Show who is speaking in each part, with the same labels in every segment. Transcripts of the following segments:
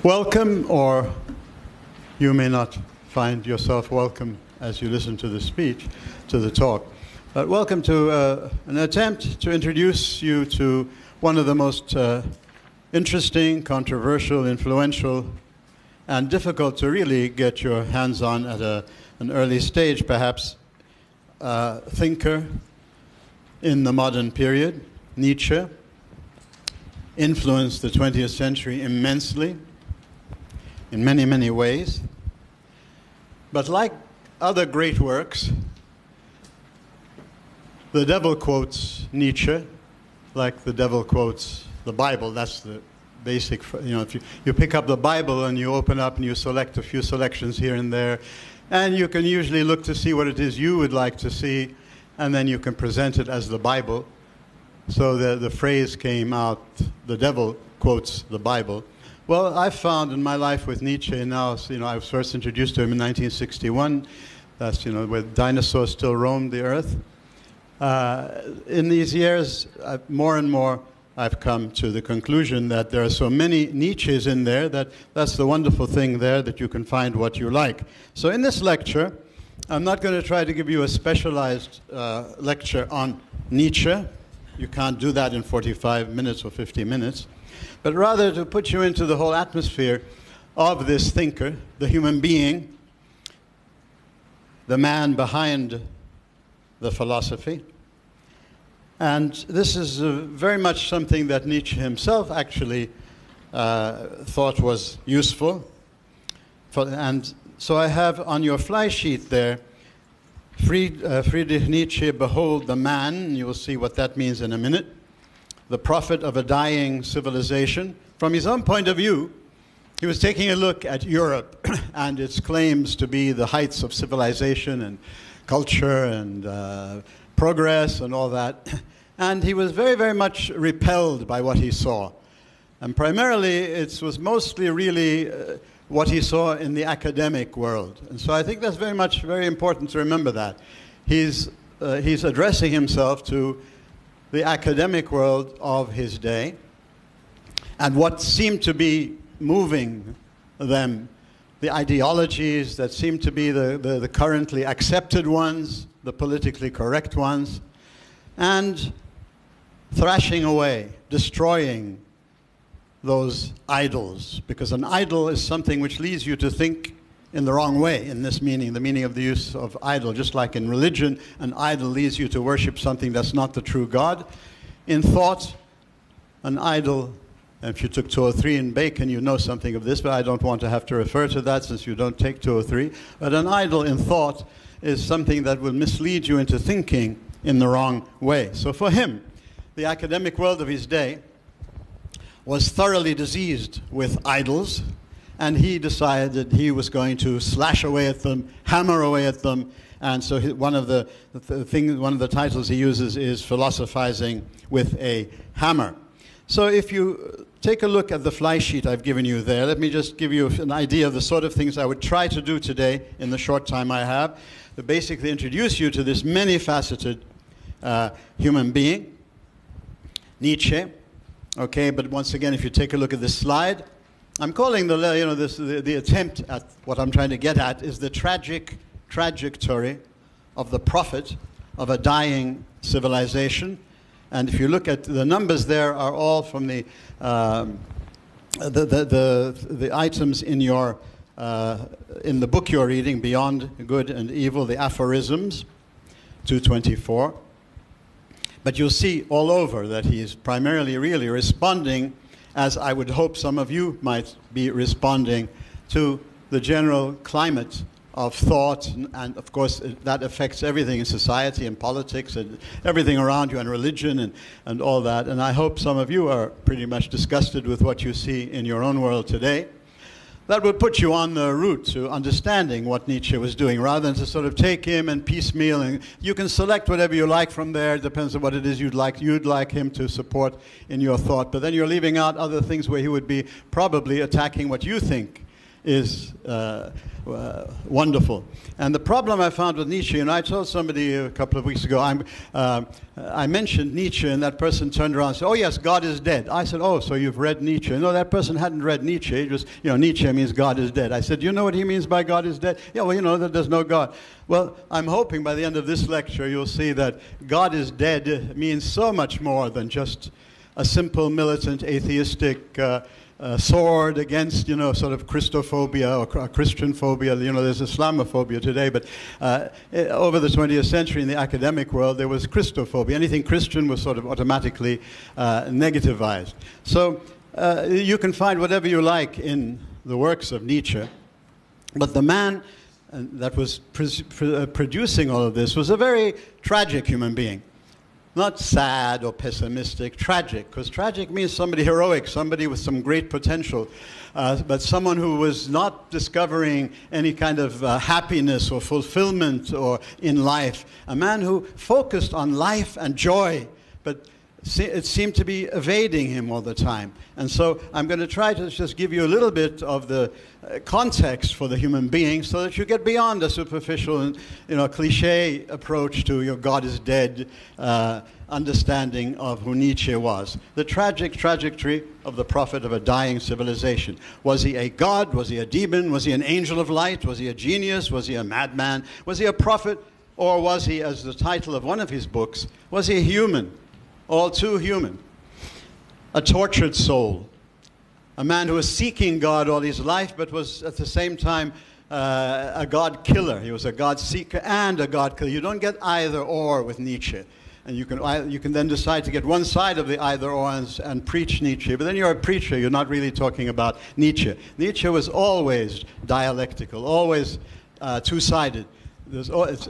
Speaker 1: Welcome, or you may not find yourself welcome as you listen to the speech, to the talk. But welcome to an attempt to introduce you to one of the most interesting, controversial, influential, and difficult to really get your hands on at an early stage, perhaps, thinker in the modern period. Nietzsche influenced the 20th century immensely in many, many ways. But like other great works, the devil quotes Nietzsche like the devil quotes the Bible. That's the basic, if you pick up the Bible and you open up and you select a few selections here and there, and you can usually look to see what it is you would like to see, and then you can present it as the Bible. So the phrase came out, the devil quotes the Bible. Well, I've found in my life with Nietzsche now, I was first introduced to him in 1961. That's, where dinosaurs still roamed the earth. In these years, more and more, I've come to the conclusion that there are so many Nietzsches in there that's the wonderful thing there, that you can find what you like. So in this lecture, I'm not going to try to give you a specialized lecture on Nietzsche. You can't do that in 45 minutes or 50 minutes. But rather to put you into the whole atmosphere of this thinker, the human being, the man behind the philosophy. And this is very much something that Nietzsche himself actually thought was useful. And so I have on your fly sheet there, Friedrich Nietzsche, Behold the Man. You will see what that means in a minute. The prophet of a dying civilization. From his own point of view, he was taking a look at Europe and its claims to be the heights of civilization and culture and progress and all that. And he was very, very much repelled by what he saw. And primarily, it was mostly really what he saw in the academic world. And so I think that's very important to remember that. He's addressing himself to the academic world of his day, and what seemed to be moving them, the ideologies that seemed to be the currently accepted ones, the politically correct ones, and thrashing away, destroying those idols, because an idol is something which leads you to think in the wrong way, in this meaning, the meaning of the use of idol. Just like in religion, an idol leads you to worship something that's not the true God. In thought, an idol, if you took 203 in Bacon, you know something of this, but I don't want to have to refer to that since you don't take 203. But an idol in thought is something that will mislead you into thinking in the wrong way. So for him, the academic world of his day was thoroughly diseased with idols, and he decided that he was going to slash away at them, hammer away at them. And so one of the titles he uses is Philosophizing with a Hammer. So if you take a look at the fly sheet I've given you there, let me just give you an idea of the sort of things I would try to do today in the short time I have, to basically introduce you to this many-faceted human being, Nietzsche. Okay, but once again, if you take a look at this slide, I'm calling the attempt at what I'm trying to get at is the tragic trajectory of the prophet of a dying civilization. And if you look at the numbers, there are all from the items in your in the book you're reading, Beyond Good and Evil, the aphorisms, 224. But you'll see all over that he is primarily really responding, as I would hope some of you might be responding, to the general climate of thought, and of course that affects everything in society and politics and everything around you, and religion and all that. And I hope some of you are pretty much disgusted with what you see in your own world today. That would put you on the route to understanding what Nietzsche was doing, rather than to sort of take him and piecemeal. And you can select whatever you like from there. It depends on what it is you'd like him to support in your thought. But then you're leaving out other things where he would be probably attacking what you think is wonderful. And the problem I found with Nietzsche, and I told somebody a couple of weeks ago, I mentioned Nietzsche, and that person turned around and said, "Oh yes, God is dead." I said, "Oh, so you've read Nietzsche?" No, that person hadn't read Nietzsche. It was, Nietzsche means God is dead. I said, "Do you know what he means by God is dead?" "Yeah, well, that there's no God." Well, I'm hoping by the end of this lecture you'll see that God is dead means so much more than just a simple militant atheistic sword against, sort of Christophobia or Christian phobia. There's Islamophobia today, but over the 20th century in the academic world, there was Christophobia. Anything Christian was sort of automatically negativized. So you can find whatever you like in the works of Nietzsche, but the man that was producing all of this was a very tragic human being. Not sad or pessimistic, tragic, because tragic means somebody heroic, somebody with some great potential, but someone who was not discovering any kind of happiness or fulfillment or in life. A man who focused on life and joy, but it seemed to be evading him all the time. And so I'm going to try to just give you a little bit of the context for the human being so that you get beyond the superficial and cliche approach to your God is dead understanding of who Nietzsche was. The tragic trajectory of the prophet of a dying civilization. Was he a god? Was he a demon? Was he an angel of light? Was he a genius? Was he a madman? Was he a prophet? Or was he, as the title of one of his books, was he a human? All too human. A tortured soul. A man who was seeking God all his life, but was at the same time a God killer. He was a God seeker and a God killer. You don't get either or with Nietzsche. And you can then decide to get one side of the either or and preach Nietzsche. But then you're a preacher. You're not really talking about Nietzsche. Nietzsche was always dialectical, always two-sided.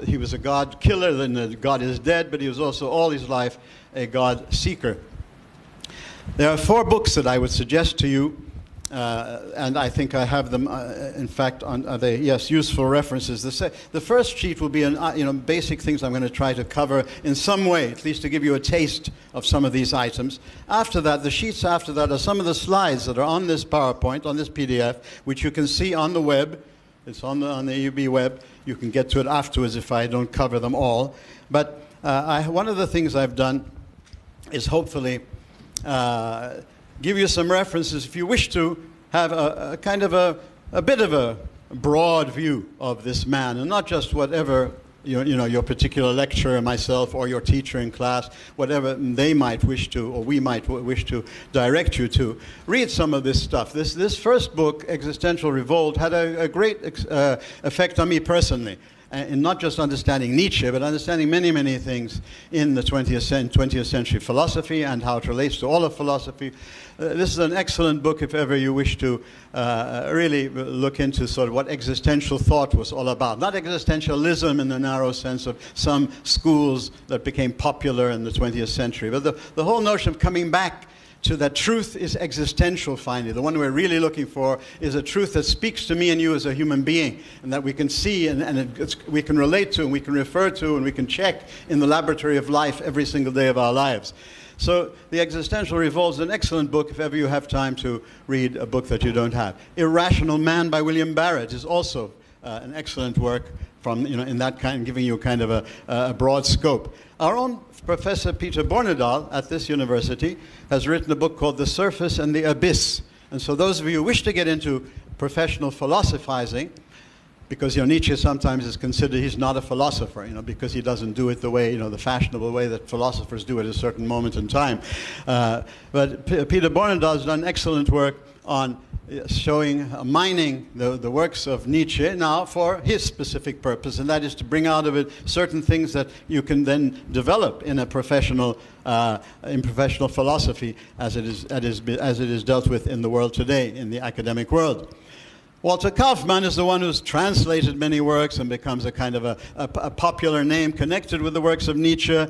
Speaker 1: He was a God killer, then God is dead, but he was also all his life a God seeker. There are 4 books that I would suggest to you, and I think I have them, in fact, useful references. The first sheet will be basic things I'm going to try to cover in some way, at least to give you a taste of some of these items. After that, the sheets after that are some of the slides that are on this PowerPoint, on this PDF, which you can see on the web. It's on the UB web. You can get to it afterwards if I don't cover them all. But one of the things I've done is hopefully give you some references if you wish to have a kind of a bit of a broad view of this man, and not just whatever your particular lecturer, myself, or your teacher in class, whatever they might wish to, or we might wish to direct you to. Read some of this stuff. This first book, Existential Revolt, had a great effect on me personally, in not just understanding Nietzsche, but understanding many, many things in the 20th century philosophy and how it relates to all of philosophy. This is an excellent book if ever you wish to really look into sort of what existential thought was all about. Not existentialism in the narrow sense of some schools that became popular in the 20th century, but the whole notion of coming back to that truth is existential finally. The one we're really looking for is a truth that speaks to me and you as a human being, and that we can see and we can relate to and we can refer to and we can check in the laboratory of life every single day of our lives. So The Existential Revolt is an excellent book if ever you have time to read a book that you don't have. Irrational Man by William Barrett is also an excellent work from, in that kind, giving you kind of a broad scope. Our own Professor Peter Bornedal at this university has written a book called The Surface and the Abyss. And so those of you who wish to get into professional philosophizing, because Nietzsche sometimes is considered he's not a philosopher, because he doesn't do it the way, the fashionable way that philosophers do at a certain moment in time. But Peter Bornedal has done excellent work on mining the works of Nietzsche now for his specific purpose, and that is to bring out of it certain things that you can then develop in a professional philosophy as it is dealt with in the world today, in the academic world. Walter Kaufmann is the one who's translated many works and becomes a kind of a popular name connected with the works of Nietzsche.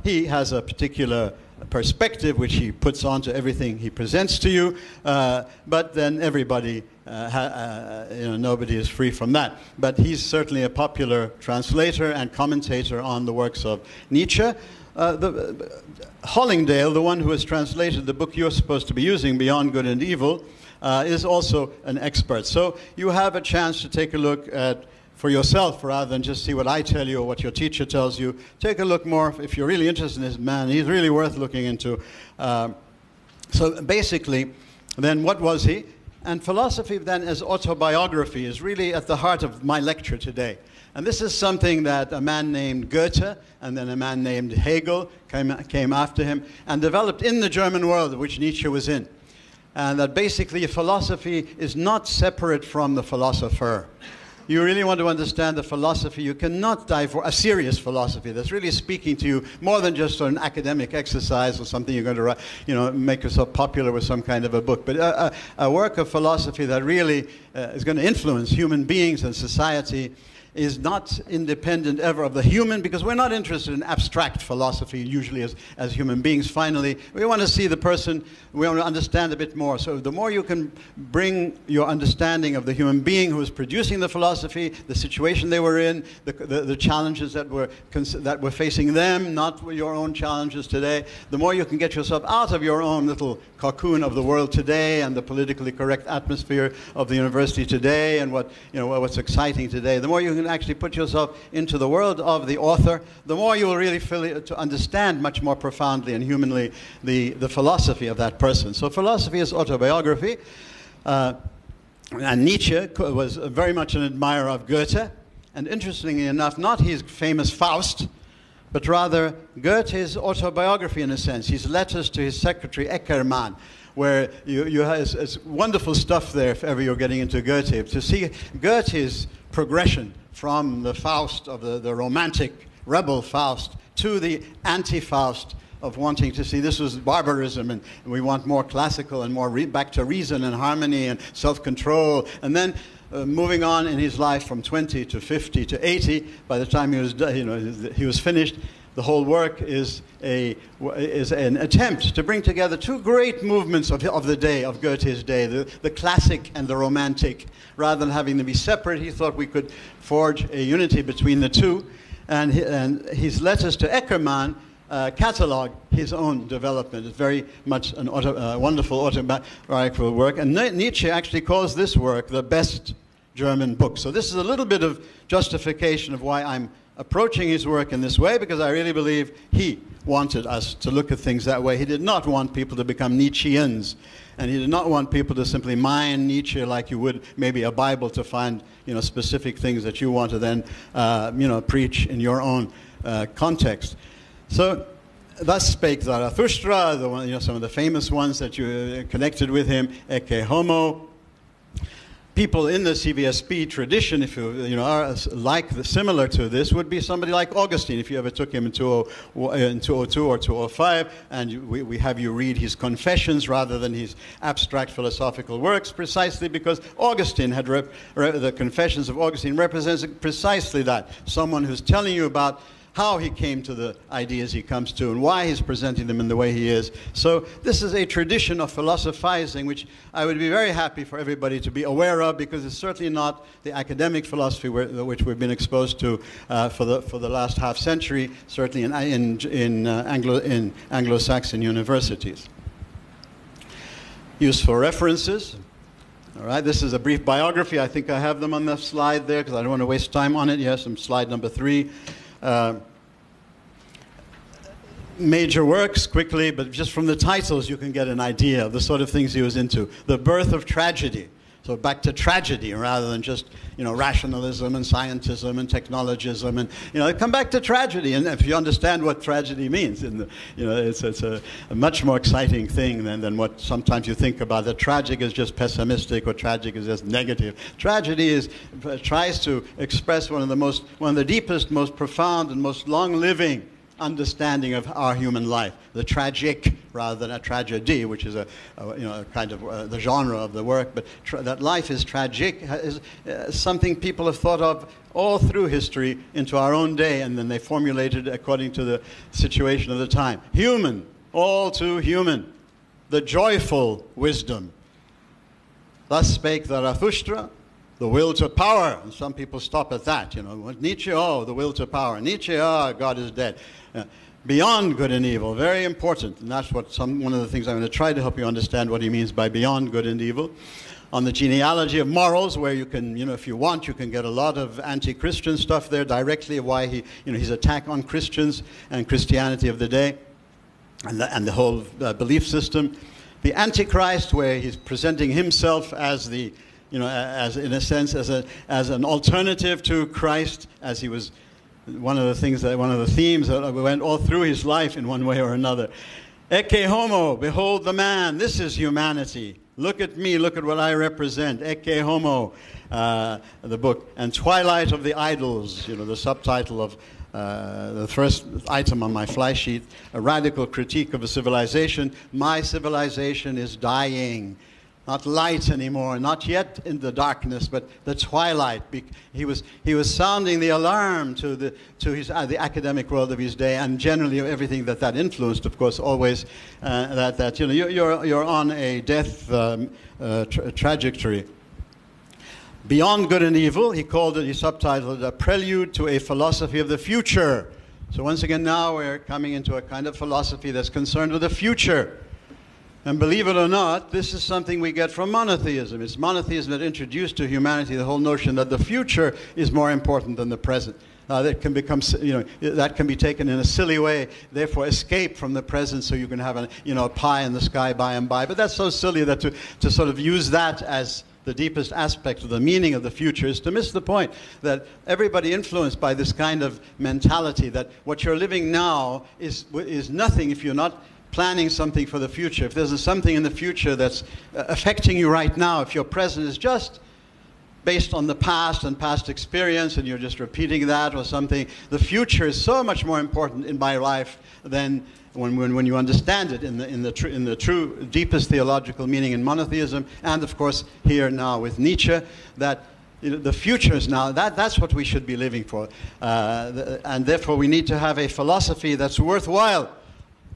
Speaker 1: He has a particular perspective which he puts onto everything he presents to you, but then everybody, nobody is free from that. But he's certainly a popular translator and commentator on the works of Nietzsche. Hollingdale, the one who has translated the book you're supposed to be using, Beyond Good and Evil, is also an expert. So you have a chance to take a look at for yourself rather than just see what I tell you or what your teacher tells you. Take a look more if you're really interested in this man. He's really worth looking into. So basically, then what was he? And philosophy then as autobiography is really at the heart of my lecture today. And this is something that a man named Goethe and then a man named Hegel came after him and developed in the German world, which Nietzsche was in. And that basically philosophy is not separate from the philosopher. You really want to understand the philosophy, you cannot divorce a serious philosophy that's really speaking to you more than just an academic exercise or something you're going to write, make yourself popular with some kind of a book. But a work of philosophy that really is going to influence human beings and society is not independent ever of the human, because we're not interested in abstract philosophy usually as human beings. Finally, we want to see the person, we want to understand a bit more. So the more you can bring your understanding of the human being who is producing the philosophy, the situation they were in, the challenges that were facing them, not your own challenges today, the more you can get yourself out of your own little cocoon of the world today and the politically correct atmosphere of the university today and what's exciting today, the more you can actually put yourself into the world of the author, the more you will really feel to understand much more profoundly and humanly the philosophy of that person. So philosophy is autobiography. And Nietzsche was very much an admirer of Goethe. And interestingly enough, not his famous Faust, but rather Goethe's autobiography in a sense, his letters to his secretary Eckermann, where you have it's wonderful stuff there if ever you're getting into Goethe. To see Goethe's progression from the Faust of the romantic rebel Faust to the anti-Faust of wanting to see this was barbarism and we want more classical and more back to reason and harmony and self-control. And then moving on in his life from 20 to 50 to 80, by the time he was finished, the whole work is an attempt to bring together two great movements of the day, of Goethe's day, the classic and the romantic. Rather than having them be separate, he thought we could forge a unity between the two. And his letters to Eckermann catalog his own development. It's very much a wonderful autobiographical work. And Nietzsche actually calls this work the best German book. So this is a little bit of justification of why I'm approaching his work in this way, because I really believe he wanted us to look at things that way. He did not want people to become Nietzscheans, and he did not want people to simply mine Nietzsche like you would maybe a Bible to find specific things that you want to then preach in your own context. So thus spake Zarathustra, some of the famous ones that you connected with him, Ecce Homo. People in the CVSP tradition, if you are similar to this, would be somebody like Augustine. If you ever took him in 202 or 205, and we have you read his confessions rather than his abstract philosophical works, precisely because Augustine had the confessions of Augustine represents precisely that, someone who's telling you about how he came to the ideas he comes to and why he's presenting them in the way he is. So this is a tradition of philosophizing which I would be very happy for everybody to be aware of, because it's certainly not the academic philosophy which we've been exposed to for the last half century, certainly in Anglo-Saxon universities. Useful references. All right, this is a brief biography. I think I have them on the slide there because I don't want to waste time on it. Yes, I'm slide number 3. Major works, quickly, but just from the titles you can get an idea of the sort of things he was into. The Birth of Tragedy. So back to tragedy rather than just, rationalism and scientism and technologism, and come back to tragedy. And if you understand what tragedy means, it's a much more exciting thing than what sometimes you think about. That tragic is just pessimistic or tragic is just negative. Tragedy tries to express one of the deepest, most profound, and most long-living understanding of our human life, the tragic rather than a tragedy, which is a kind of the genre of the work. But that life is tragic is something people have thought of all through history into our own day, and then they formulated according to the situation of the time. Human, all too human, the joyful wisdom. Thus spake Zarathustra, the will to power. And some people stop at that. Nietzsche, the will to power. Nietzsche, God is dead. Beyond good and evil, very important. And that's what one of the things I'm going to try to help you understand what he means by beyond good and evil. On the genealogy of morals, where you can, if you want, you can get a lot of anti-Christian stuff there directly, why his attack on Christians and Christianity of the day, and the whole belief system. The Antichrist, where he's presenting himself as the, as in a sense, as an alternative to Christ, as he was one of the themes that went all through his life in one way or another. Ecce homo, behold the man. This is humanity. Look at me, look at what I represent. Ecce homo, the book. And Twilight of the Idols, the subtitle of the first item on my fly sheet, a radical critique of a civilization. My civilization is dying. Not light anymore, not yet in the darkness, but the twilight. He was sounding the alarm to the academic world of his day, and generally everything that influenced, of course, always you're on a death trajectory. Beyond Good and Evil, he subtitled A Prelude to a Philosophy of the Future. So once again, now we're coming into a kind of philosophy that's concerned with the future. And believe it or not, this is something we get from monotheism. It's monotheism that introduced to humanity the whole notion that the future is more important than the present. That can become, that can be taken in a silly way. Therefore, escape from the present so you can have a pie in the sky by and by. But that's so silly that to sort of use that as the deepest aspect of the meaning of the future is to miss the point that everybody influenced by this kind of mentality that what you're living now is nothing if you're not planning something for the future. If there's something in the future that's affecting you right now, if your present is just based on the past and past experience and you're just repeating that or something, the future is so much more important in my life than when you understand it in the true deepest theological meaning in monotheism, and of course here now with Nietzsche, that the future is now, that's what we should be living for. And therefore we need to have a philosophy that's worthwhile.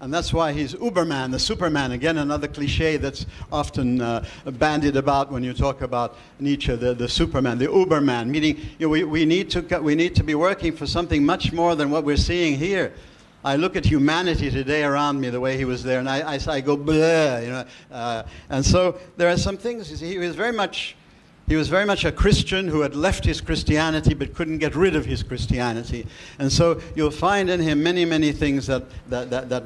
Speaker 1: And that's why he's Uberman, the Superman. Again, another cliche that's often bandied about when you talk about Nietzsche, the Superman, the Uberman. Meaning, we need to be working for something much more than what we're seeing here. I look at humanity today around me, the way he was there, and I go bleh, and so there are some things. He was very much a Christian who had left his Christianity but couldn't get rid of his Christianity. And so you'll find in him many, many things that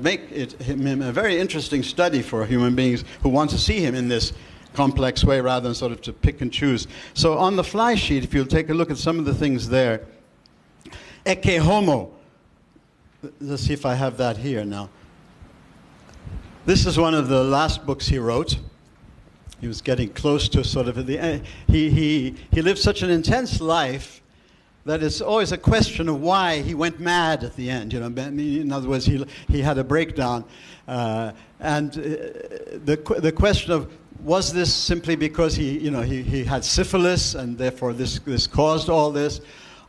Speaker 1: make him a very interesting study for human beings who want to see him in this complex way rather than sort of to pick and choose. So on the fly sheet, if you'll take a look at some of the things there, Ecce homo. Let's see if I have that here now. This is one of the last books he wrote. He was getting close to sort of the end. He lived such an intense life that it's always a question of why he went mad at the end. In other words, he had a breakdown, and the question of was this simply because he had syphilis and therefore this caused all this.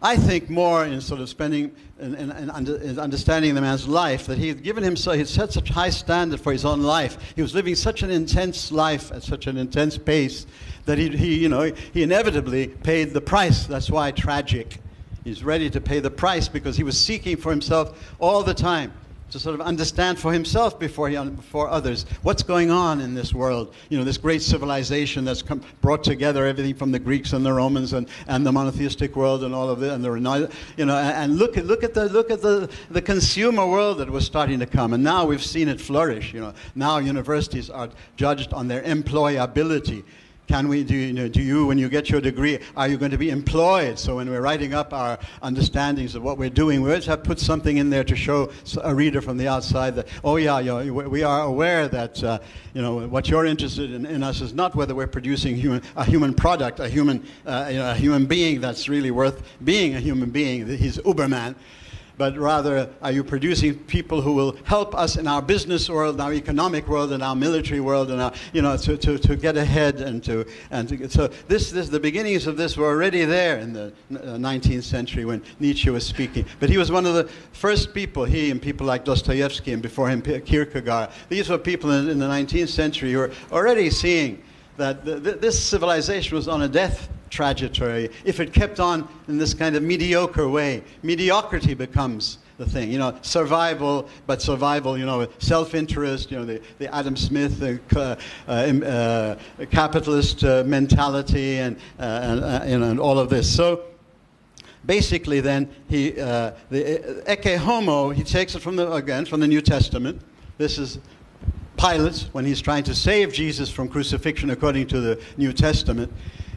Speaker 1: I think more in sort of spending and understanding the man's life, that he had given himself, he had set such high standard for his own life. He was living such an intense life at such an intense pace that he inevitably paid the price. That's why tragic. He's ready to pay the price because he was seeking for himself all the time to sort of understand for himself before others what's going on in this world. This great civilization that's brought together everything from the Greeks and the Romans and the monotheistic world and all of it, and and look at the consumer world that was starting to come, and now we've seen it flourish. Now universities are judged on their employability. Can we do you, when you get your degree, are you going to be employed? So when we're writing up our understandings of what we're doing, we always have to put something in there to show a reader from the outside that, oh yeah, we are aware that what you're interested in us is not whether we're producing a human product, a human being that's really worth being a human being. He's Uberman. But rather, are you producing people who will help us in our business world, our economic world, and our military world, and our, to get ahead so the beginnings of this were already there in the 19th century when Nietzsche was speaking. But he was one of the first people, he and people like Dostoevsky and before him Kierkegaard. These were people in the 19th century who were already seeing that this civilization was on a death trajectory. If it kept on in this kind of mediocre way, mediocrity becomes the thing. You know, survival, but survival, you know, with self-interest, you know, the Adam Smith capitalist mentality and you know, and all of this. So basically then, the ecce homo, he takes it from the New Testament. This is Pilate, when he's trying to save Jesus from crucifixion according to the New Testament.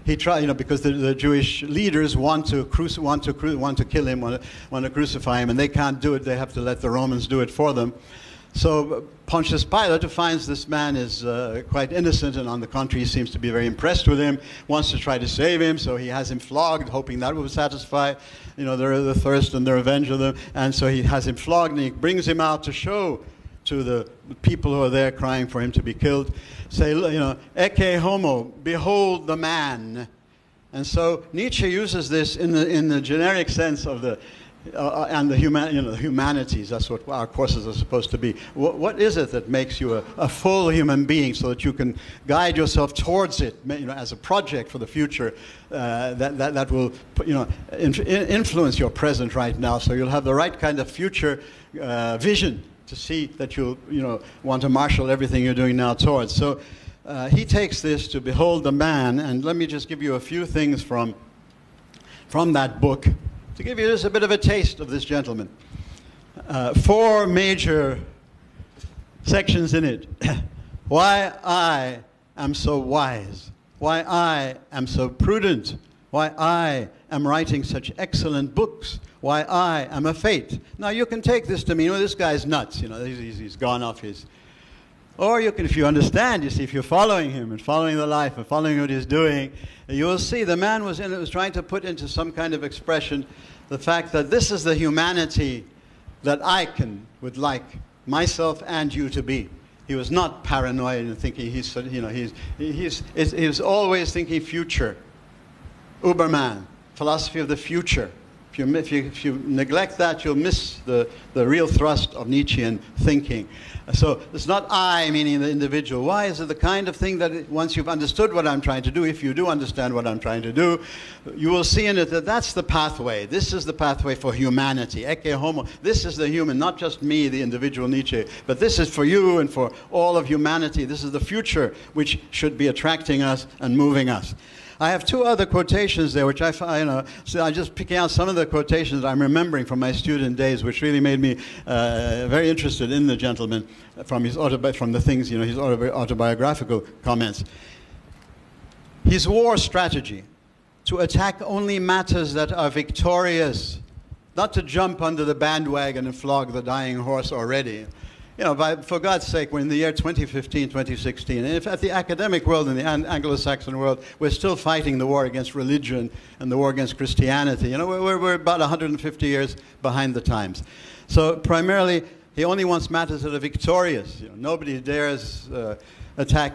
Speaker 1: He tried, you know, because the Jewish leaders want to kill him, want to crucify him, and they can't do it. They have to let the Romans do it for them. So Pontius Pilate, who finds this man is quite innocent, and on the contrary, he seems to be very impressed with him, wants to try to save him, so he has him flogged, hoping that will satisfy, you know, the thirst and the revenge of them. And so he has him flogged, and he brings him out to show to the people who are there crying for him to be killed, say, you know, ecce homo, behold the man. And so Nietzsche uses this in the generic sense of the and the humanities. That's what our courses are supposed to be. What is it that makes you a full human being, so that you can guide yourself towards it, you know, as a project for the future that will, you know, influence your present right now, so you'll have the right kind of future vision to see that you know, want to marshal everything you're doing now towards. So he takes this to behold the man, and let me just give you a few things from that book to give you just a bit of a taste of this gentleman. 4 major sections in it. Why I am so wise, why I am so prudent, why I am writing such excellent books, why I am a fate. Now you can take this to mean, well, this guy's nuts, you know, he's gone off his... Or you can, if you understand, you see, if you're following him and following the life and following what he's doing, you will see the man was trying to put into some kind of expression the fact that this is the humanity that I would like myself and you to be. He was not paranoid and thinking he's always thinking future. Uberman, philosophy of the future. If you neglect that, you'll miss the real thrust of Nietzschean thinking. So it's not I, meaning the individual. Why is it the kind of thing that once you've understood what I'm trying to do, if you do understand what I'm trying to do, you will see in it that that's the pathway. This is the pathway for humanity. Ecce homo. This is the human, not just me, the individual Nietzsche, but this is for you and for all of humanity. This is the future which should be attracting us and moving us. I have 2 other quotations there, which so I'm just picking out some of the quotations that I'm remembering from my student days, which really made me very interested in the gentleman from the things, you know, his autobiographical comments. His war strategy, to attack only matters that are victorious, not to jump under the bandwagon and flog the dying horse already. You know, for God's sake, we're in the year 2015, 2016, and if at the academic world and the Anglo-Saxon world, we're still fighting the war against religion and the war against Christianity. You know, we're about 150 years behind the times. So primarily, he only wants matters that are victorious. You know, nobody dares attack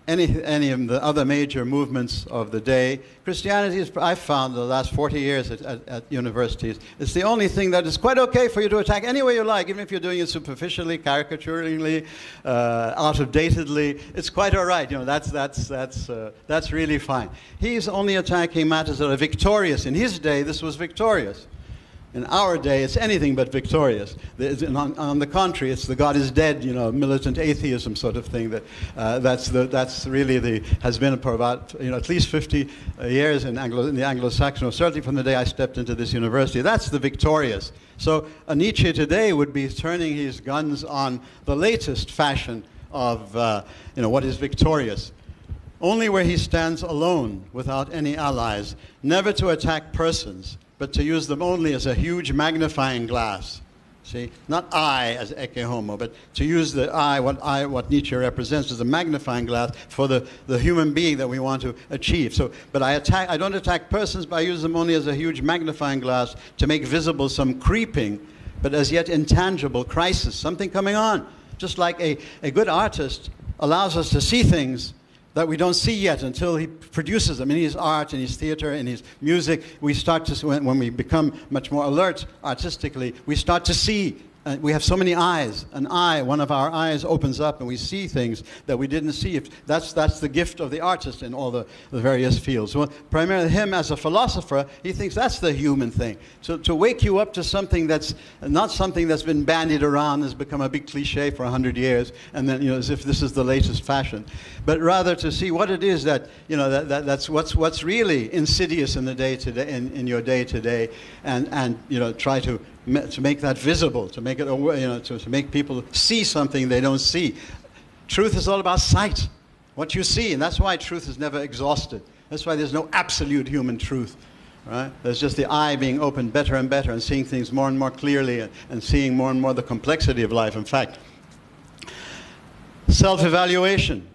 Speaker 1: any of the other major movements of the day. Christianity is, I've found the last 40 years at universities, it's the only thing that is quite okay for you to attack any way you like, even if you're doing it superficially, caricaturingly, out-of-datedly. It's quite all right. You know, that's really fine. He's only attacking matters that are victorious. In his day, this was victorious. In our day, it's anything but victorious. On the contrary, it's the God is dead, you know, militant atheism sort of thing. That's really has been for about, you know, at least 50 years in the Anglo-Saxon, or certainly from the day I stepped into this university. That's the victorious. So a Nietzsche today would be turning his guns on the latest fashion of, you know, what is victorious. Only where he stands alone, without any allies, never to attack persons, but to use them only as a huge magnifying glass. See, not I as ecce homo, but to use the what Nietzsche represents as a magnifying glass for the human being that we want to achieve. So, but I don't attack persons, but I use them only as a huge magnifying glass to make visible some creeping, but as yet intangible crisis, something coming on. Just like a good artist allows us to see things that we don't see yet until he produces them. In his art, in his theater, in his music, we start to, when we become much more alert artistically, we start to see we have so many eyes. An eye, one of our eyes opens up and we see things that we didn't see. That's the gift of the artist in all the various fields. Well, primarily him as a philosopher, he thinks that's the human thing. To wake you up to something that's not something that's been bandied around, has become a big cliche for 100 years, and then, as if this is the latest fashion. But rather to see what it is that, that's what's really insidious in the day-to-day, in your day-to-day, and try to make that visible, to make it, to make people see something they don't see. Truth is all about sight, what you see, and that's why truth is never exhausted. That's why there's no absolute human truth, right? There's just the eye being opened better and better and seeing things more and more clearly and seeing more and more the complexity of life. In fact, self-evaluation.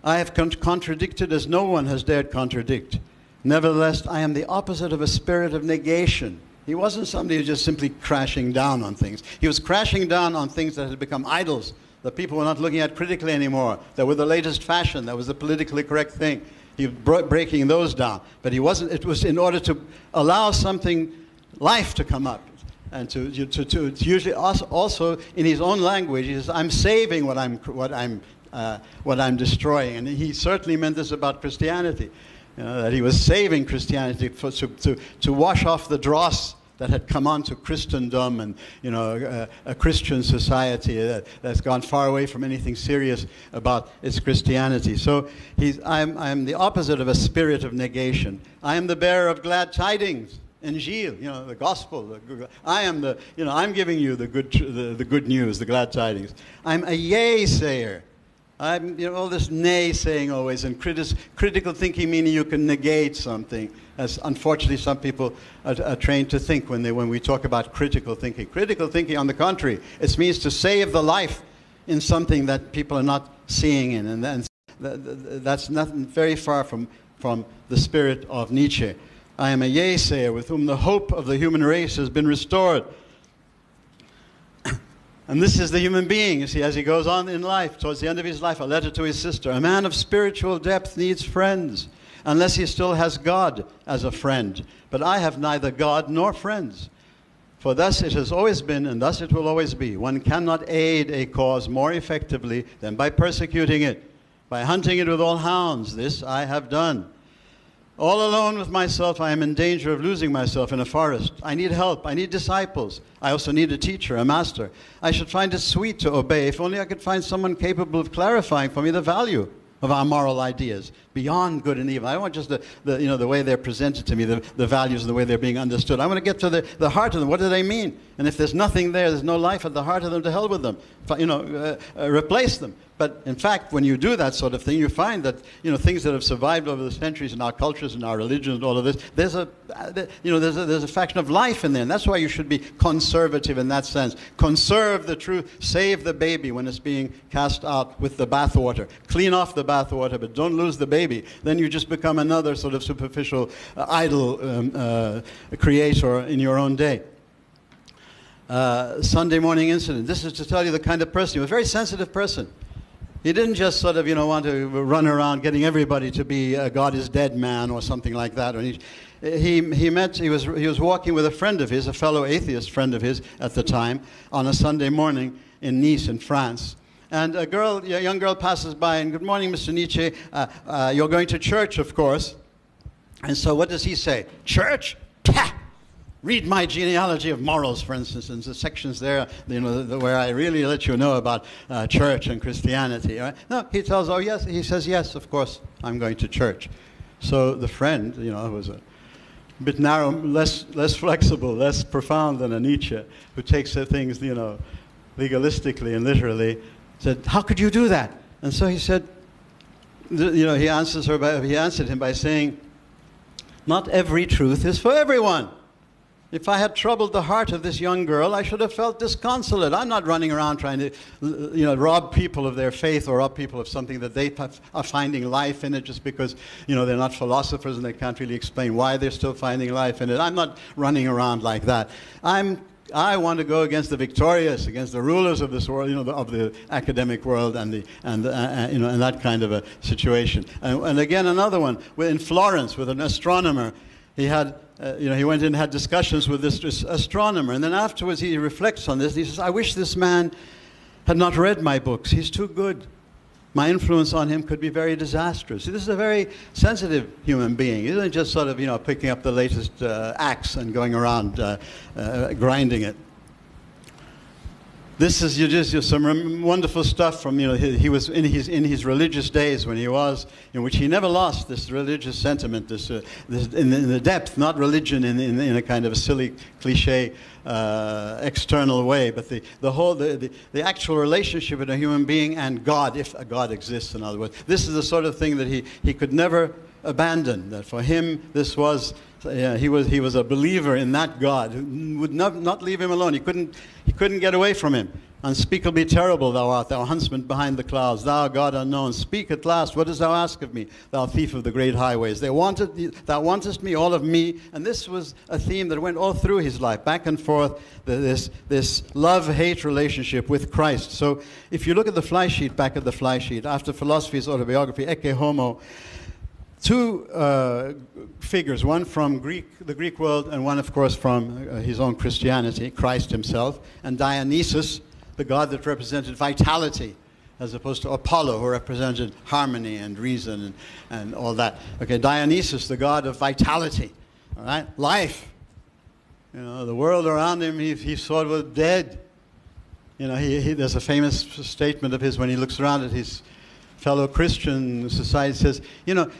Speaker 1: I have contradicted as no one has dared contradict. Nevertheless, I am the opposite of a spirit of negation. He wasn't somebody who was just simply crashing down on things. He was crashing down on things that had become idols, that people were not looking at critically anymore, that were the latest fashion, that was the politically correct thing. He was breaking those down. But he wasn't, it was in order to allow something, life to come up. And to usually also in his own language, he says, I'm saving what I'm destroying. And he certainly meant this about Christianity. That he was saving Christianity to wash off the dross that had come onto Christendom and a Christian society that's gone far away from anything serious about its Christianity. So I'm the opposite of a spirit of negation. I am the bearer of glad tidings, Injil, the gospel. I'm giving you the good news, the glad tidings. I'm a yea-sayer. I'm, all this nay-saying always, and critical thinking meaning you can negate something, as unfortunately some people are trained to think when we talk about critical thinking. Critical thinking, on the contrary, it means to save the life in something that people are not seeing in, and that's nothing very far from the spirit of Nietzsche. I am a yea-sayer with whom the hope of the human race has been restored. And this is the human being, you see, as he goes on in life, towards the end of his life, a letter to his sister. A man of spiritual depth needs friends, unless he still has God as a friend. But I have neither God nor friends. For thus it has always been, and thus it will always be. One cannot aid a cause more effectively than by persecuting it, by hunting it with all hounds. This I have done. All alone with myself, I am in danger of losing myself in a forest. I need help. I need disciples. I also need a teacher, a master. I should find it sweet to obey, if only I could find someone capable of clarifying for me the value of our moral ideas, beyond good and evil. I don't want just the way they're presented to me, the values and the way they're being understood. I want to get to the heart of them. What do they mean? And if there's nothing there, there's no life at the heart of them, to hell with them. Replace them. But in fact, when you do that sort of thing, you find that things that have survived over the centuries in our cultures and our religions and all of this, there's a faction of life in there, and that's why you should be conservative in that sense. Conserve the truth, save the baby when it's being cast out with the bathwater. Clean off the bathwater, but don't lose the baby. Then you just become another sort of superficial idol creator in your own day. Sunday morning incident. This is to tell you the kind of person. He was a very sensitive person. He didn't just sort of, want to run around getting everybody to be a God is dead man or something like that. Or he was walking with a friend of his, a fellow atheist friend of his at the time, on a Sunday morning in Nice in France. And a young girl passes by, and good morning, Mr. Nietzsche. You're going to church, of course. And so what does he say? Church? Pah! Read my genealogy of morals, for instance, and the sections there, where I really let you know about church and Christianity. Right? No, he tells, oh yes, he says, yes, of course, I'm going to church. So the friend, was a bit narrow, less flexible, less profound than a Nietzsche, who takes things, legalistically and literally, said, how could you do that? And so he said, he answered him by saying, not every truth is for everyone. If I had troubled the heart of this young girl, I should have felt disconsolate. I'm not running around trying to, rob people of their faith or rob people of something that they are finding life in it just because, they're not philosophers and they can't really explain why they're still finding life in it. I'm not running around like that. I want to go against the victorious, against the rulers of this world, of the academic world and that kind of a situation. And again, another one in Florence with an astronomer He had, he went in and had discussions with this astronomer, and then afterwards he reflects on this. And he says, "I wish this man had not read my books. He's too good. My influence on him could be very disastrous." See, this is a very sensitive human being. He isn't just sort of, picking up the latest axe and going around grinding it. This is just some wonderful stuff from, he was in his religious days when he was, in which he never lost this religious sentiment, this in the depth, not religion in a kind of a silly cliche external way, but the actual relationship with a human being and God, if a God exists, in other words. This is the sort of thing that he could never abandon. That for him, this was. He was a believer in that God who would not leave him alone. He couldn't get away from him. "Unspeakably terrible thou art, thou huntsman behind the clouds, thou God unknown. Speak at last, what dost thou ask of me, thou thief of the great highways? Thou wantest me, all of me." And this was a theme that went all through his life, back and forth, this love-hate relationship with Christ. So if you look at the fly sheet, back at the fly sheet, after Philosophy's autobiography, Ecce Homo, two figures, one from the Greek world and one, of course, from his own Christianity, Christ himself, and Dionysus, the god that represented vitality, as opposed to Apollo, who represented harmony and reason and all that. Okay, Dionysus, the god of vitality, all right, life. The world around him, he sort of dead. There's a famous statement of his when he looks around at his fellow Christian society, says,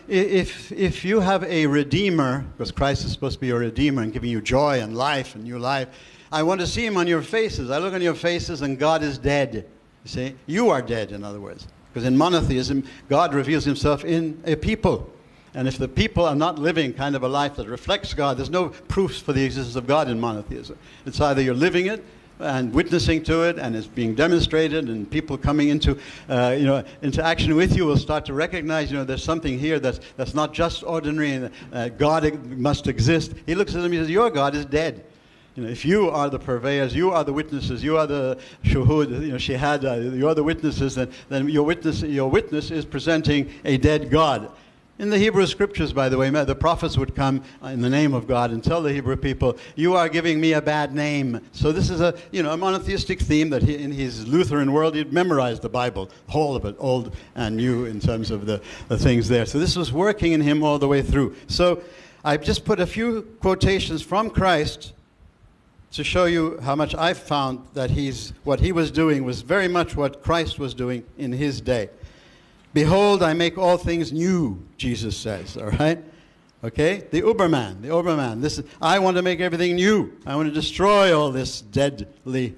Speaker 1: if you have a redeemer, because Christ is supposed to be a redeemer and giving you joy and life and new life, I want to see him on your faces. I look on your faces and God is dead. You see, you are dead, in other words. Because in monotheism, God reveals himself in a people. And if the people are not living kind of a life that reflects God, there's no proofs for the existence of God in monotheism. It's either you're living it and witnessing to it, and it's being demonstrated, and people coming into action with you will start to recognize, there's something here that's not just ordinary, and God must exist. He looks at them and he says, your God is dead. If you are the purveyors, you are the witnesses, you are the shuhud, shahada, you are the witnesses, then your witness is presenting a dead God. In the Hebrew scriptures, by the way, the prophets would come in the name of God and tell the Hebrew people, you are giving me a bad name. So this is a monotheistic theme that in his Lutheran world, he'd memorized the Bible, the whole of it, old and new in terms of the things there. So this was working in him all the way through. So I've just put a few quotations from Christ to show you how much I've found that what he was doing was very much what Christ was doing in his day. Behold, I make all things new, Jesus says, all right? Okay? The Uberman. I want to make everything new. I want to destroy all this deadly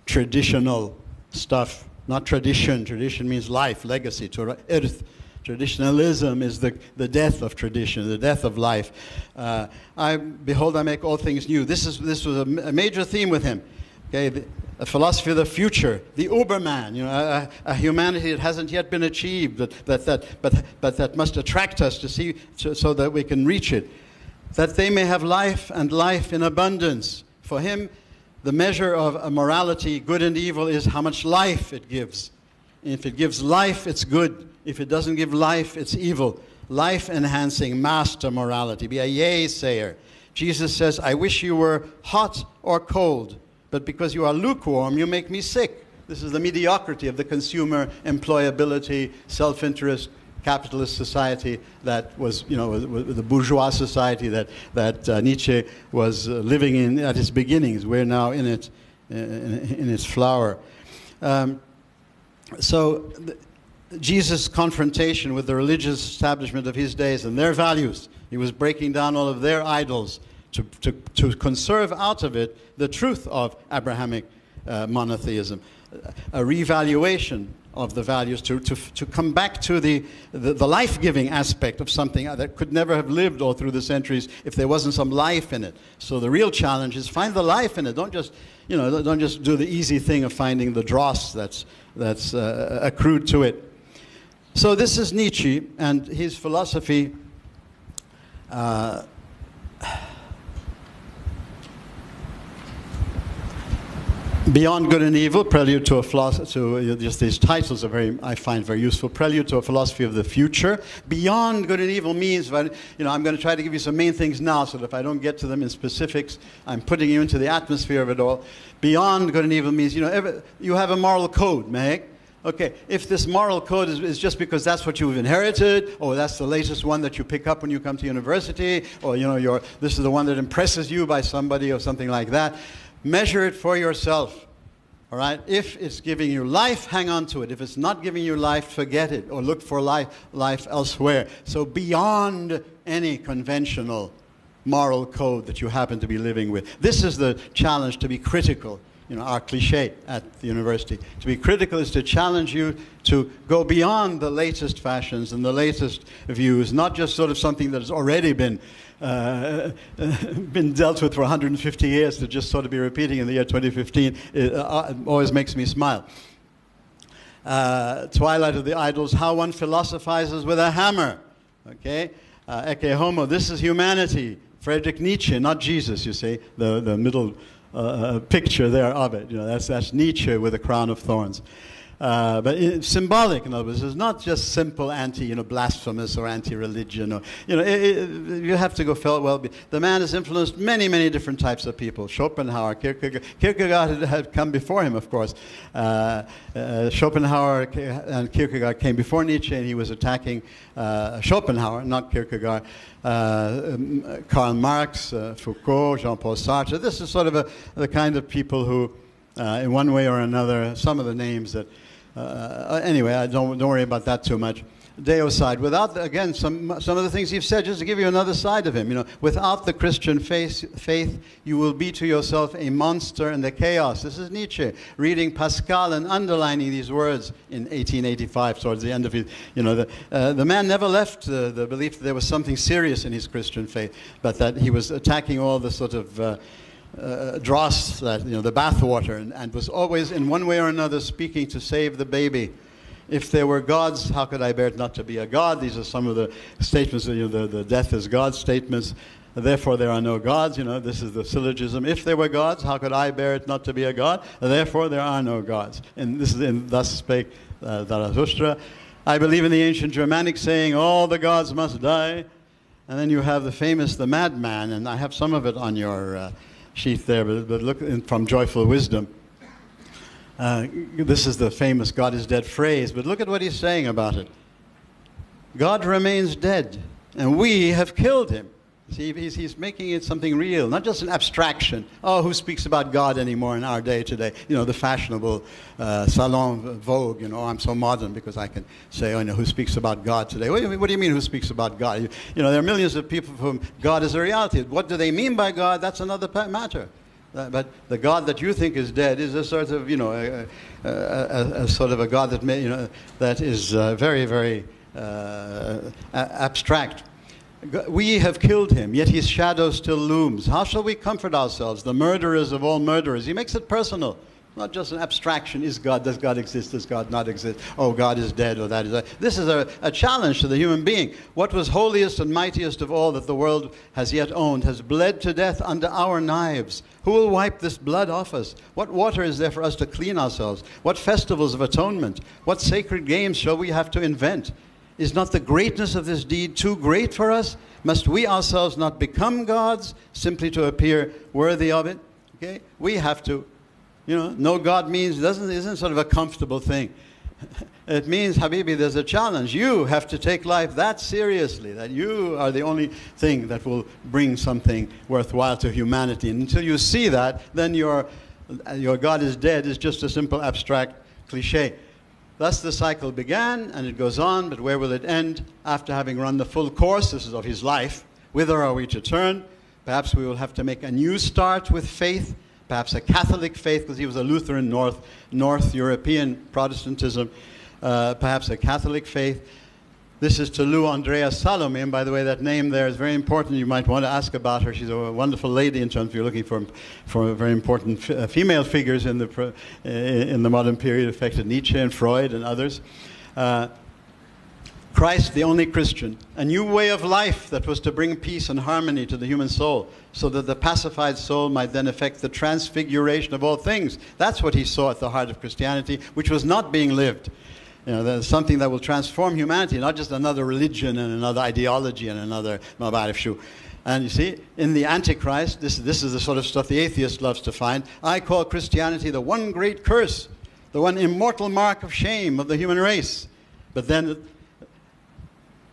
Speaker 1: traditional stuff. Not tradition. Tradition means life, legacy, to earth. Traditionalism is the death of tradition, the death of life. Behold, I make all things new. This was a major theme with him. Okay, a philosophy of the future, the Uberman, a humanity that hasn't yet been achieved, but that must attract us to see, so that we can reach it. That they may have life and life in abundance. For him, the measure of a morality, good and evil, is how much life it gives. If it gives life, it's good. If it doesn't give life, it's evil. Life-enhancing master morality. Be a yea-sayer. Jesus says, I wish you were hot or cold, but because you are lukewarm, you make me sick. This is the mediocrity of the consumer, employability, self-interest, capitalist society that was, the bourgeois society that Nietzsche was living in at its beginnings. We're now in it, in its flower. Jesus' confrontation with the religious establishment of his days and their values, he was breaking down all of their idols to conserve out of it the truth of Abrahamic monotheism, a revaluation of the values to come back to the life-giving aspect of something that could never have lived all through the centuries if there wasn't some life in it. So the real challenge is find the life in it. Don't just do the easy thing of finding the dross that's accrued to it. So this is Nietzsche and his philosophy. Beyond Good and Evil, Prelude to a Philosophy, just these titles are I find very useful. Prelude to a Philosophy of the Future. Beyond Good and Evil means, I'm going to try to give you some main things now, so that if I don't get to them in specifics, I'm putting you into the atmosphere of it all. Beyond Good and Evil means, you have a moral code, Meg. Okay, if this moral code is just because that's what you've inherited, or that's the latest one that you pick up when you come to university, or this is the one that impresses you by somebody or something like that, measure it for yourself. All right? If it's giving you life, hang on to it. If it's not giving you life, forget it, or look for life elsewhere. So beyond any conventional moral code that you happen to be living with. This is the challenge, to be critical. Our cliche at the university. To be critical is to challenge you to go beyond the latest fashions and the latest views, not just sort of something that has already been dealt with for 150 years, to just sort of be repeating in the year 2015. It always makes me smile. Twilight of the Idols, how one philosophizes with a hammer. Okay? Ecce homo, this is humanity. Friedrich Nietzsche, not Jesus, you see, the middle picture there of it. That's Nietzsche with a crown of thorns. But it's symbolic, in other words. It's not just simple blasphemous or anti-religion. You have to go well. The man has influenced many, many different types of people. Schopenhauer, Kierkegaard. Kierkegaard had come before him, of course. Schopenhauer and Kierkegaard came before Nietzsche, and he was attacking Schopenhauer, not Kierkegaard. Karl Marx, Foucault, Jean-Paul Sartre. This is sort of the kind of people who, in one way or another, some of the names that, anyway, I don't worry about that too much. Deicide, without, again, some of the things you've said, just to give you another side of him, without the Christian faith, you will be to yourself a monster in the chaos. This is Nietzsche, reading Pascal and underlining these words in 1885, towards the end of his, the man never left the belief that there was something serious in his Christian faith, but that he was attacking all the sort of dross, that the bathwater, and was always in one way or another speaking to save the baby. If there were gods, how could I bear it not to be a god? These are some of the statements, the death is God statements. Therefore there are no gods. This is the syllogism. If there were gods, how could I bear it not to be a god? Therefore there are no gods. And this is in Thus Spake Zarathustra. I believe in the ancient Germanic saying, all the gods must die. And then you have the madman, and I have some of it on your sheath there, but look from Joyful Wisdom. This is the famous God is dead phrase, but look at what he's saying about it. God remains dead, and we have killed him. See, he's making it something real, not just an abstraction. Oh, who speaks about God anymore in our day today? The fashionable salon vogue, I'm so modern because I can say, who speaks about God today? What do you mean who speaks about God? There are millions of people for whom God is a reality. What do they mean by God? That's another matter. But the God that you think is dead is a sort of, a sort of a God that that is very, very abstract. We have killed him, yet his shadow still looms. How shall we comfort ourselves, the murderers of all murderers? He makes it personal, not just an abstraction. Does God exist? Does God not exist? Oh, God is dead, or that is that. This is a challenge to the human being. What was holiest and mightiest of all that the world has yet owned has bled to death under our knives. Who will wipe this blood off us? What water is there for us to clean ourselves? What festivals of atonement? What sacred games shall we have to invent? Is not the greatness of this deed too great for us? Must we ourselves not become gods simply to appear worthy of it? Okay? We have to, no God isn't sort of a comfortable thing. It means, Habibi, there's a challenge. You have to take life that seriously, that you are the only thing that will bring something worthwhile to humanity. And until you see that, then your God is dead is just a simple abstract cliche. Thus the cycle began, and it goes on, but where will it end? After having run the full course, this is of his life, whither are we to turn? Perhaps we will have to make a new start with faith, perhaps a Catholic faith, because he was a Lutheran North European Protestantism, perhaps a Catholic faith. This is to Lou Andrea Salome, and by the way, that name there is very important. You might want to ask about her. She's a wonderful lady in terms of you're looking for very important female figures in the modern period, affected Nietzsche and Freud and others. Christ, the only Christian, a new way of life that was to bring peace and harmony to the human soul, so that the pacified soul might then effect the transfiguration of all things. That's what he saw at the heart of Christianity, which was not being lived. There's something that will transform humanity, not just another religion and another ideology and another mabarif. And you see, in the Antichrist, this is the sort of stuff the atheist loves to find. I call Christianity the one great curse, the one immortal mark of shame of the human race. But then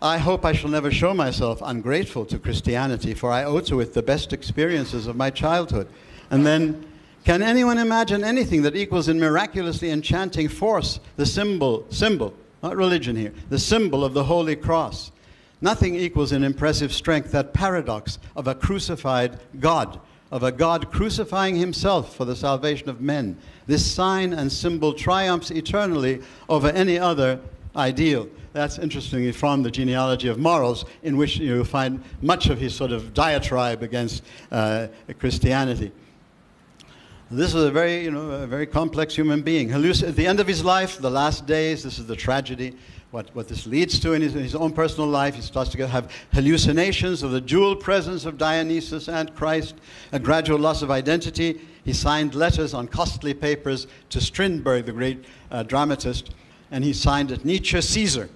Speaker 1: I hope I shall never show myself ungrateful to Christianity, for I owe to it the best experiences of my childhood. And then, can anyone imagine anything that equals in miraculously enchanting force the symbol, not religion here, the symbol of the Holy Cross? Nothing equals in impressive strength that paradox of a crucified God, of a God crucifying himself for the salvation of men. This sign and symbol triumphs eternally over any other ideal. That's interestingly from the Genealogy of Morals, in which you find much of his sort of diatribe against Christianity. This is a very complex human being. At the end of his life, the last days, this is the tragedy. What this leads to in his own personal life, he starts to have hallucinations of the dual presence of Dionysus and Christ, a gradual loss of identity. He signed letters on costly papers to Strindberg, the great dramatist, and he signed it Nietzsche Caesar.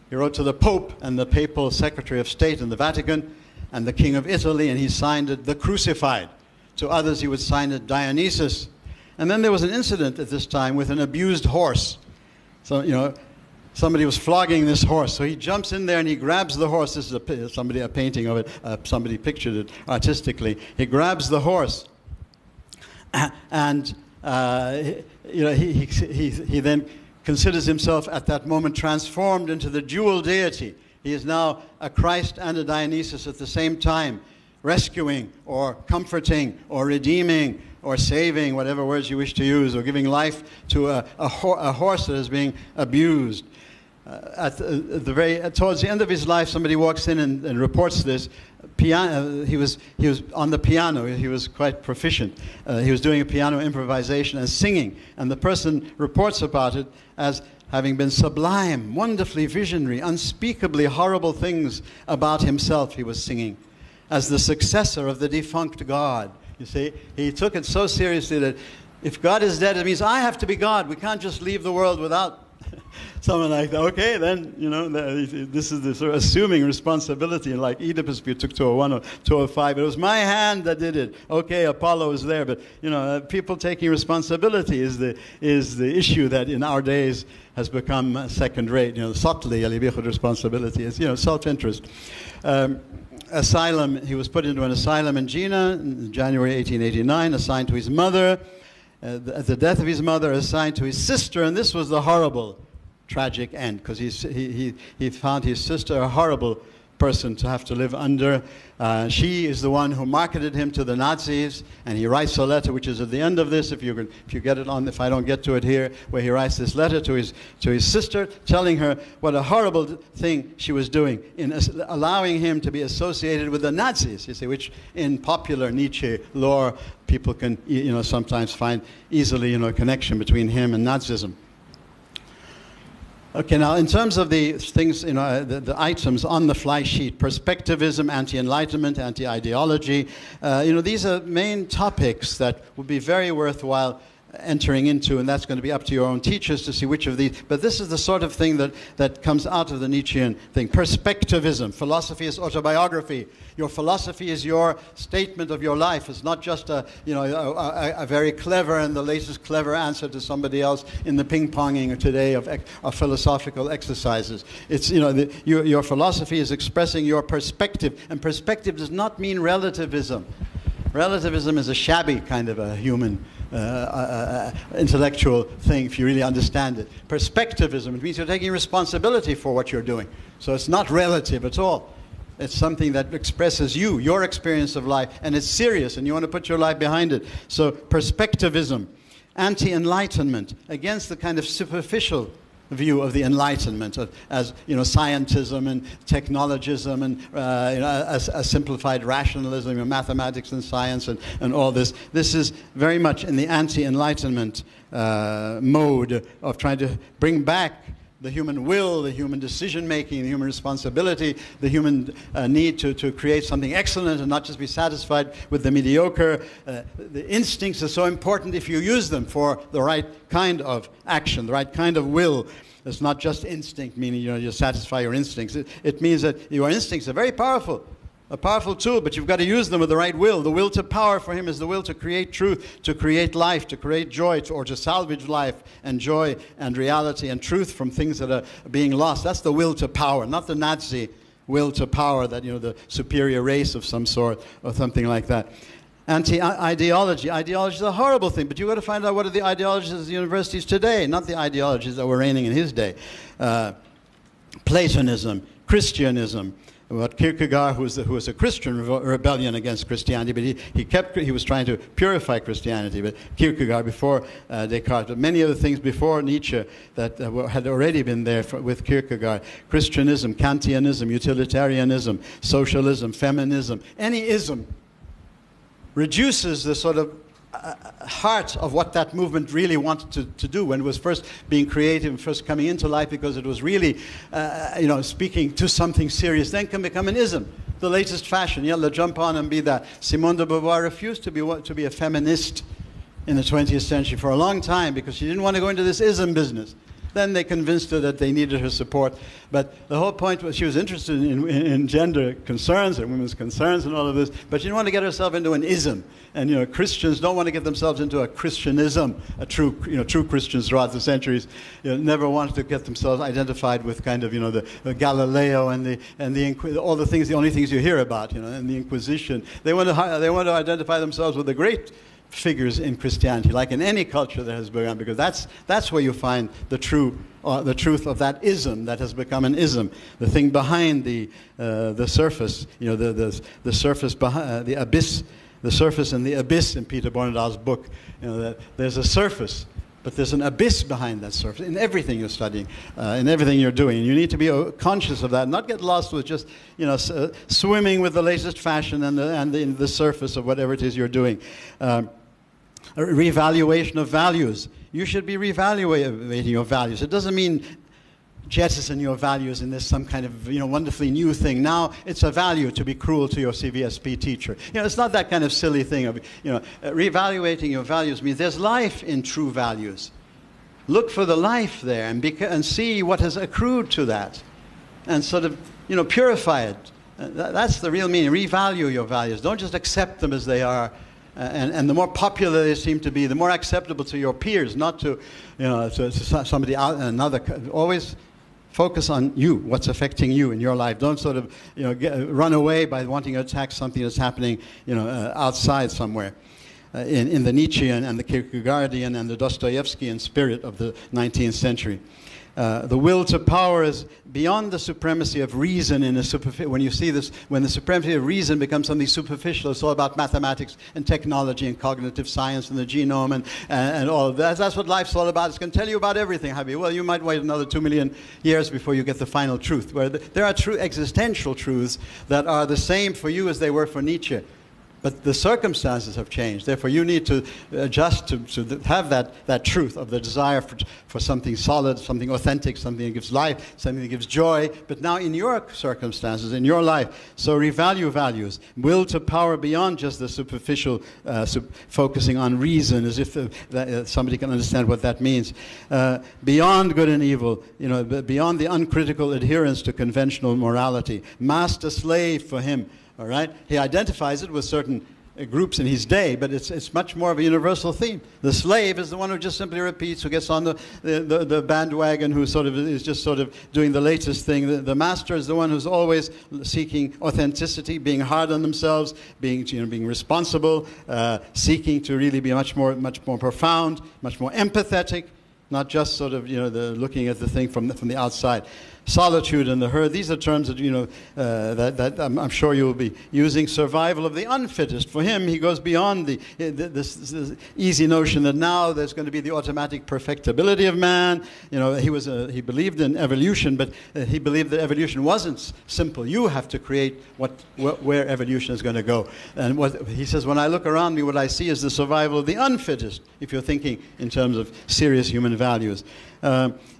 Speaker 1: He wrote to the Pope and the Papal Secretary of State in the Vatican and the King of Italy, and he signed it the Crucified. To others, he would sign it Dionysus. And then there was an incident at this time with an abused horse. So, somebody was flogging this horse. So he jumps in there and he grabs the horse. This is a painting of it. Somebody pictured it artistically. He grabs the horse. And, he then considers himself at that moment transformed into the dual deity. He is now a Christ and a Dionysus at the same time, rescuing or comforting or redeeming or saving, whatever words you wish to use, or giving life to a horse that is being abused. Towards the end of his life, somebody walks in and reports this. He was on the piano. He was quite proficient. He was doing a piano improvisation and singing, and the person reports about it as having been sublime, wonderfully visionary, unspeakably horrible things about himself he was singing, as the successor of the defunct God. You see, he took it so seriously that if God is dead, it means I have to be God. We can't just leave the world without someone like that. Okay, then, this is the sort of assuming responsibility, and like Oedipus took 201 or 205. It was my hand that did it. Okay, Apollo was there, but people taking responsibility is the issue that in our days has become second rate. Subtly, responsibility is self-interest. Asylum. He was put into an asylum in Jena in January 1889, assigned to his mother. At the death of his mother, assigned to his sister, and this was the horrible, tragic end, because he found his sister a horrible person to have to live under. She is the one who marketed him to the Nazis, and he writes a letter, which is at the end of this, if you get it on, if I don't get to it here, where he writes this letter to his sister, telling her what a horrible thing she was doing in allowing him to be associated with the Nazis, you see, which in popular Nietzsche lore, people can sometimes find easily a connection between him and Nazism. Okay, now in terms of the things, the items on the fly sheet, perspectivism, anti-enlightenment, anti-ideology, these are main topics that would be very worthwhile entering into, and that's going to be up to your own teachers to see which of these. But this is the sort of thing that comes out of the Nietzschean thing. Perspectivism. Philosophy is autobiography. Your philosophy is your statement of your life. It's not just a very clever and the latest clever answer to somebody else in the ping-ponging today of philosophical exercises. It's your philosophy is expressing your perspective, and perspective does not mean relativism. Relativism is a shabby kind of a human intellectual thing, if you really understand it. Perspectivism, it means you're taking responsibility for what you're doing. So it's not relative at all. It's something that expresses your experience of life, and it's serious, and you want to put your life behind it. So perspectivism, anti-enlightenment, against the kind of superficial view of the Enlightenment as scientism and technologism and a simplified rationalism, mathematics and science and all this. This is very much in the anti-Enlightenment mode of trying to bring back the human will, the human decision-making, the human responsibility, the human need to create something excellent and not just be satisfied with the mediocre. The instincts are so important if you use them for the right kind of action, the right kind of will. It's not just instinct, meaning you satisfy your instincts. It means that your instincts are very powerful. A powerful tool, but you've got to use them with the right will. The will to power for him is the will to create truth, to create life, to create joy, or to salvage life and joy and reality and truth from things that are being lost. That's the will to power, not the Nazi will to power, that, the superior race of some sort or something like that. Anti-ideology. Ideology is a horrible thing, but you've got to find out what are the ideologies of the universities today, not the ideologies that were reigning in his day. Platonism, Christianism. What Kierkegaard, who was a Christian rebellion against Christianity, but he was trying to purify Christianity. But Kierkegaard before Descartes, but many other things before Nietzsche that had already been there with Kierkegaard. Christianism, Kantianism, utilitarianism, socialism, feminism. Any ism reduces the sort of heart of what that movement really wanted to do when it was first being created and first coming into life, because it was really, speaking to something serious, then can become an ism, the latest fashion. They'll jump on and be that. Simone de Beauvoir refused to be a feminist in the 20th century for a long time because she didn't want to go into this ism business. Then they convinced her that they needed her support. But the whole point was she was interested in gender concerns and women's concerns and all of this, but she didn't want to get herself into an ism. And Christians don't want to get themselves into a Christianism. True Christians throughout the centuries never wanted to get themselves identified with kind of the Galileo and the all the things, the only things you hear about, and the Inquisition. They want to identify themselves with the great figures in Christianity, like in any culture that has begun, because that's where you find the truth of that ism that has become an ism, the thing behind the surface, the surface behind the abyss, the surface and the abyss in Peter Bornedal's book. That there's a surface, but there's an abyss behind that surface in everything you're studying, in everything you're doing. And you need to be conscious of that, and not get lost with just swimming with the latest fashion and the surface of whatever it is you're doing. A revaluation of values. You should be reevaluating your values. It doesn't mean jettison your values in this some kind of wonderfully new thing. Now it's a value to be cruel to your CVSP teacher. It's not that kind of silly thing of reevaluating your values means there's life in true values. Look for the life there and see what has accrued to that, and sort of purify it. That's the real meaning. Revalue your values. Don't just accept them as they are. And the more popular they seem to be, the more acceptable to your peers, not to somebody out, another. Always focus on you, what's affecting you in your life. Don't sort of run away by wanting to attack something that's happening outside somewhere. In the Nietzschean and the Kierkegaardian and the Dostoevskian spirit of the 19th century. The will to power is beyond the supremacy of reason in a superficial. When you see this, when the supremacy of reason becomes something superficial, it's all about mathematics and technology and cognitive science and the genome and all of that. That's what life's all about. It's going to tell you about everything, Habi. Well, you might wait another 2 million years before you get the final truth. Where there are true existential truths that are the same for you as they were for Nietzsche. But the circumstances have changed. Therefore, you need to adjust to have that truth of the desire for something solid, something authentic, something that gives life, something that gives joy. But now in your circumstances, in your life, so revalue values. Will to power beyond just the superficial focusing on reason, as if somebody can understand what that means. Beyond good and evil, beyond the uncritical adherence to conventional morality. Master-slave for him. All right? He identifies it with certain groups in his day, but it's much more of a universal theme. The slave is the one who just simply repeats, who gets on the bandwagon, who sort of is just sort of doing the latest thing. The master is the one who's always seeking authenticity, being hard on themselves, being responsible, seeking to really be much more profound, much more empathetic, not just sort of looking at the thing from the outside. solitude in the herd. These are terms that, that I'm sure you will be using. Survival of the unfittest. For him, he goes beyond this easy notion that now there's going to be the automatic perfectibility of man. He believed in evolution, but he believed that evolution wasn't simple. You have to create where evolution is going to go. And he says, when I look around me, what I see is the survival of the unfittest, if you're thinking in terms of serious human values.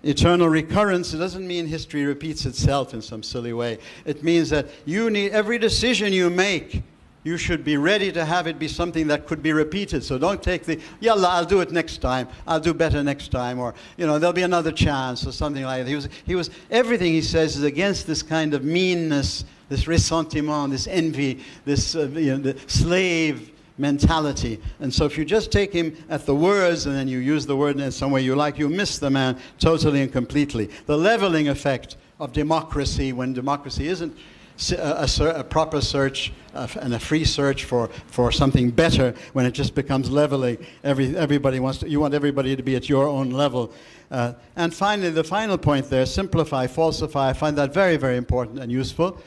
Speaker 1: Eternal recurrence, it doesn't mean history repeats itself in some silly way. It means that you need, every decision you make, you should be ready to have it be something that could be repeated. So don't take the, yalla, I'll do it next time, I'll do better next time, or, there'll be another chance, or something like that. Everything he says is against this kind of meanness, this ressentiment, this envy, this the slave mentality. And so if you just take him at the words and then you use the word in some way you like, you miss the man totally and completely. The leveling effect of democracy, when democracy isn't a proper search and a free search for something better, when it just becomes leveling, you want everybody to be at your own level. And finally, the final point there, simplify, falsify. I find that very, very important and useful.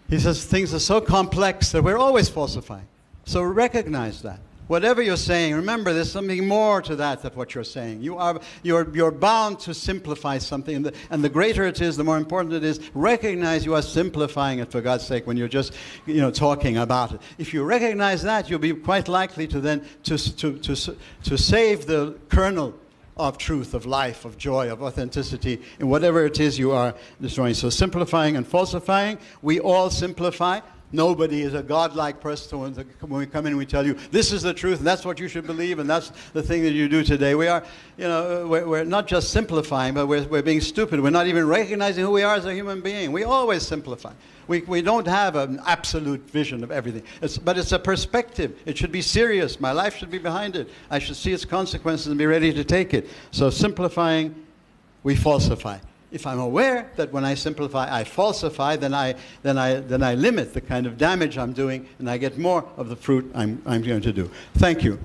Speaker 1: He says things are so complex that we're always falsifying. So recognize that. Whatever you're saying, remember there's something more to that than what you're saying. You're bound to simplify something, and the greater it is, the more important it is. Recognize you are simplifying it, for God's sake, when you're just talking about it. If you recognize that, you'll be quite likely to then to save the kernel of truth, of life, of joy, of authenticity, in whatever it is you are destroying. So simplifying and falsifying, we all simplify. Nobody is a godlike person. When we come in and we tell you, this is the truth, and that's what you should believe, and that's the thing that you do today. We are, we're not just simplifying, but we're being stupid. We're not even recognizing who we are as a human being. We always simplify. We don't have an absolute vision of everything. But it's a perspective. It should be serious. My life should be behind it. I should see its consequences and be ready to take it. So simplifying, we falsify. If I'm aware that when I simplify, I falsify, then I limit the kind of damage I'm doing, and I get more of the fruit I'm going to do. Thank you.